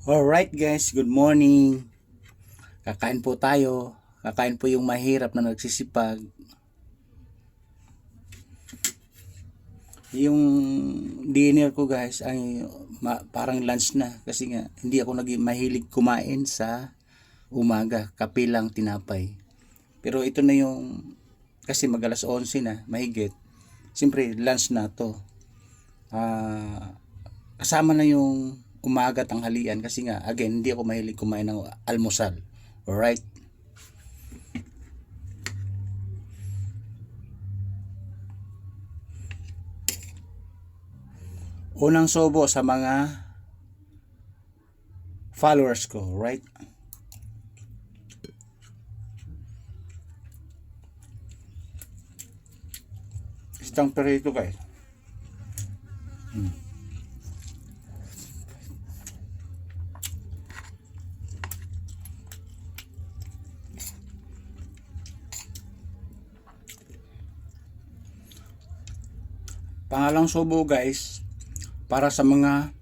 Alright guys, good morning. Kakain po tayo. Kakain po yung mahirap na nagsisipag. Yung dinner ko guys ay parang lunch na. Kasi nga hindi ako mahilig kumain sa umaga. Kape lang, tinapay. Pero ito na yung, kasi mag-alas 11 na, mahigit. Siyempre lunch na to. Kasama na yung umaga, tanghalian, kasi nga again hindi ako mahilig kumain ng almusal. Alright. Unang sobo sa mga followers ko, right? Isang perito guys. Pangalang sobo guys, para sa mga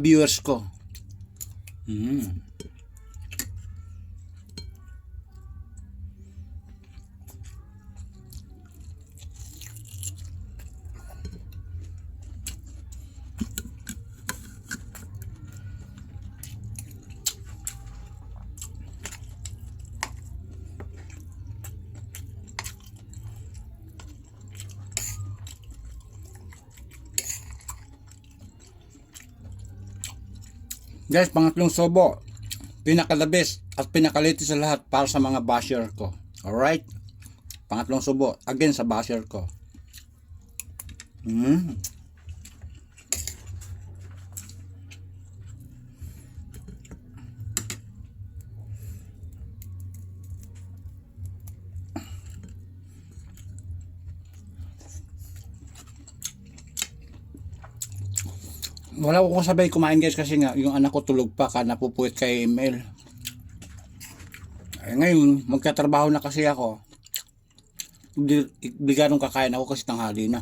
viewers ko. Guys, pangatlong sobo, pinaka-the-best at pinaka-latest sa lahat para sa mga basher ko. Alright? Pangatlong sobo, again sa basher ko. Wala ko sabay kumain guys kasi nga yung anak ko tulog pa ka napupuwit kay email. Ngayon, magkatrabaho na kasi ako. Bigla kakain ako kasi tanghali na.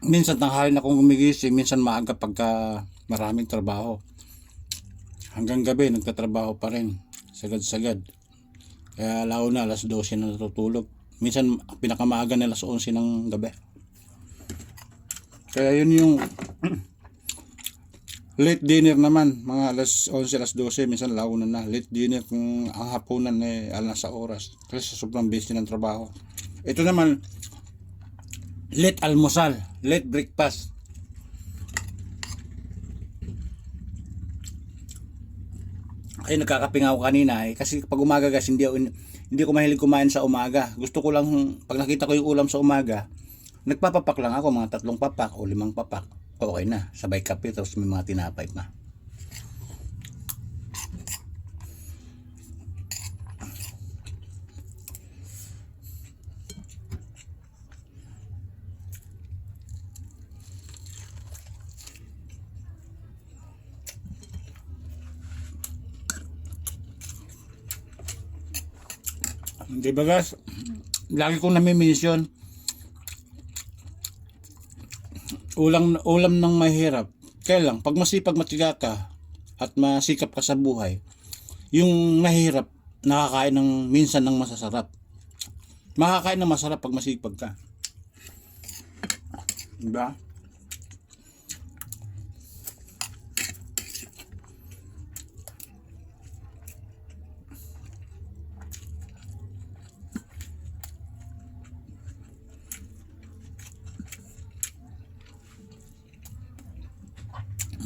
Minsan tanghali na akong gumigising, minsan maaga pagka maraming trabaho. Hanggang gabi nagtatrabaho pa rin, sagad-sagad. Kaya lao na alas 12 na natutulog. Minsan pinakamaaga na alas 11 ng gabi. Kaya yun yung late dinner naman, mga alas 11, alas 12, minsan launa na. Late dinner kung ang hapunan alas sa oras. Kasi sobrang busy ng trabaho. Ito naman, late almusal, late breakfast. Ay nagkakape nga ako kanina kasi pag umaga guys hindi ko mahilig kumain sa umaga. Gusto ko lang pag nakita ko yung ulam sa umaga, nagpapapak lang ako mga 3 papak o 5 papak. Okay na, sabay kape tapos may mga tinapay pa. Di ba guys? Lagi kong nami-mention ulam ng mahirap. Kailang pag masipag matiga ka at masikap ka sa buhay, yung mahirap nakakain ng minsan ng masasarap. Makakain ng masarap pag masipag ka. Diba?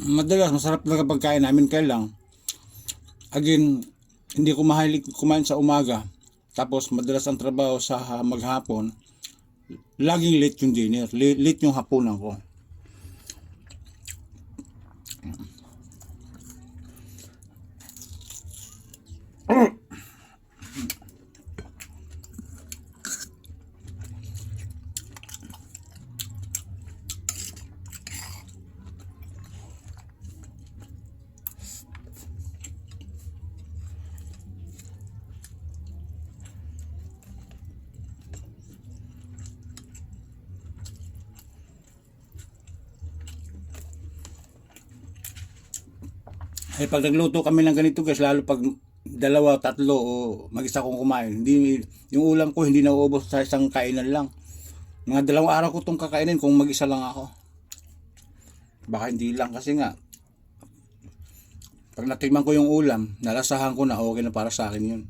Madalas masarap talaga pagkain namin, kaya lang again, hindi ko mahilig kumain sa umaga. Tapos madalas ang trabaho sa maghapon, laging late yung dinner, late yung hapunan ko. Eh pag nagluto kami ng ganito guys, lalo pag dalawa, tatlo o mag-isa kong kumain, hindi, yung ulam ko hindi nauubos sa isang kainan lang. Mga 2 araw ko itong kakainin kung mag-isa lang ako. Baka hindi lang kasi nga, pag natikman ko yung ulam, nalasahan ko na okay na para sa akin yun.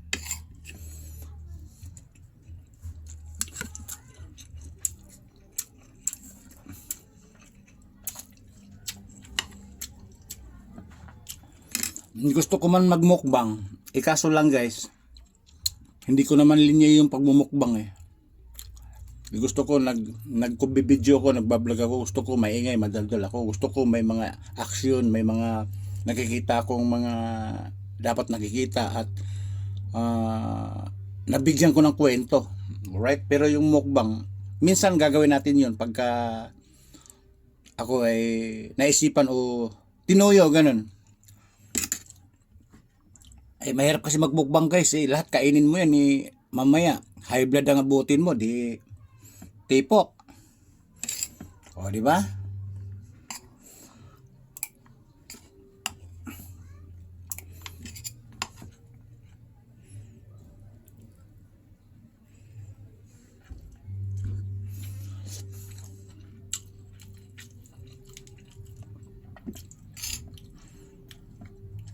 Gusto ko man magmukbang, kaso lang guys, hindi ko naman linya yung pagmumukbang eh. Gusto ko nagko-video ko, nagbablog ako, gusto ko maingay, madaldal ako, gusto ko may mga action, may mga nakikita akong mga dapat nakikita at nabigyan ko ng kwento. Right? Pero yung mukbang, minsan gagawin natin yun pagka ako ay naisipan o tinuyo, ganun. Ay mahirap kasi magmukbang guys eh. Lahat kainin mo yan eh. Mamaya, high blood ang abutin mo, di tipok. O, di ba?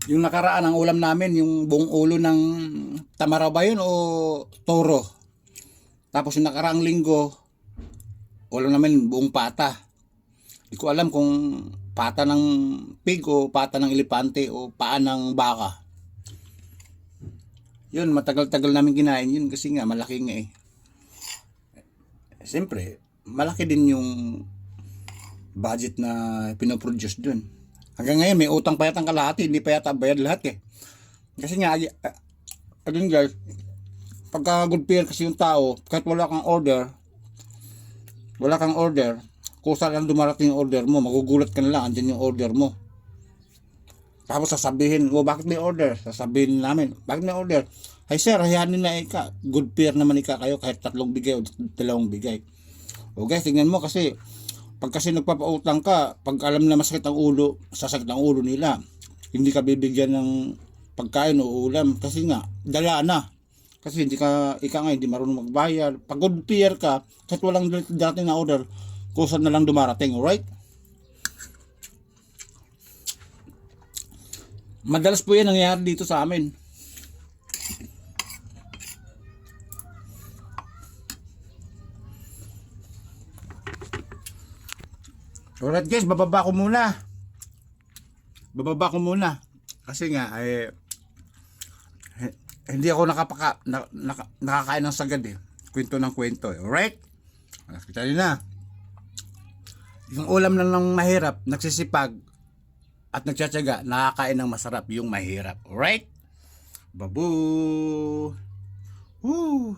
Yung nakaraan ang ulam namin, yung buong ulo ng tamaraw ba yun o toro. Tapos yung nakaraang linggo, ulam namin buong pata. Hindi ko alam kung pata ng pig o pata ng elepante o paa ng baka. Yun, matagal-tagal namin kinain yun kasi nga malaki nga eh. Siyempre, malaki din yung budget na pinoproduce dun. Hanggang ngayon may utang pa yata ang kalahati, hindi pa yata bayad lahat eh. Kasi nga, ayun guys, pagka good pair kasi yung tao, kahit wala kang order, kung saan lang dumarating yung order mo, magugulat ka na lang, andyan yung order mo. Tapos sasabihin, bakit may order? Sasabihin namin, bakit may order? Ay sir, hayanin na ika, good pair naman ika kayo kahit 3 bigay o 2 bigay. O guys, tingnan mo kasi, pag kasi nagpapautang ka, pag alam na masakit ang ulo, sasakit ang ulo nila. Hindi ka bibigyan ng pagkain o ulam kasi nga, dala na. Kasi hindi ka, hindi marunong magbayad. Pag good pair ka, kahit walang dating na order, kusa na lang dumarating, alright? Madalas po yan nangyayari dito sa amin. Alright guys, bababa ko muna. Kasi nga, hindi ako nakakain ng sagad eh. Kwento ng kwento eh. Alright? Kita nyo na. Yung ulam lang ng mahirap, nagsisipag at nagtsatsaga, nakakain ng masarap yung mahirap. Alright? Babu! Woo!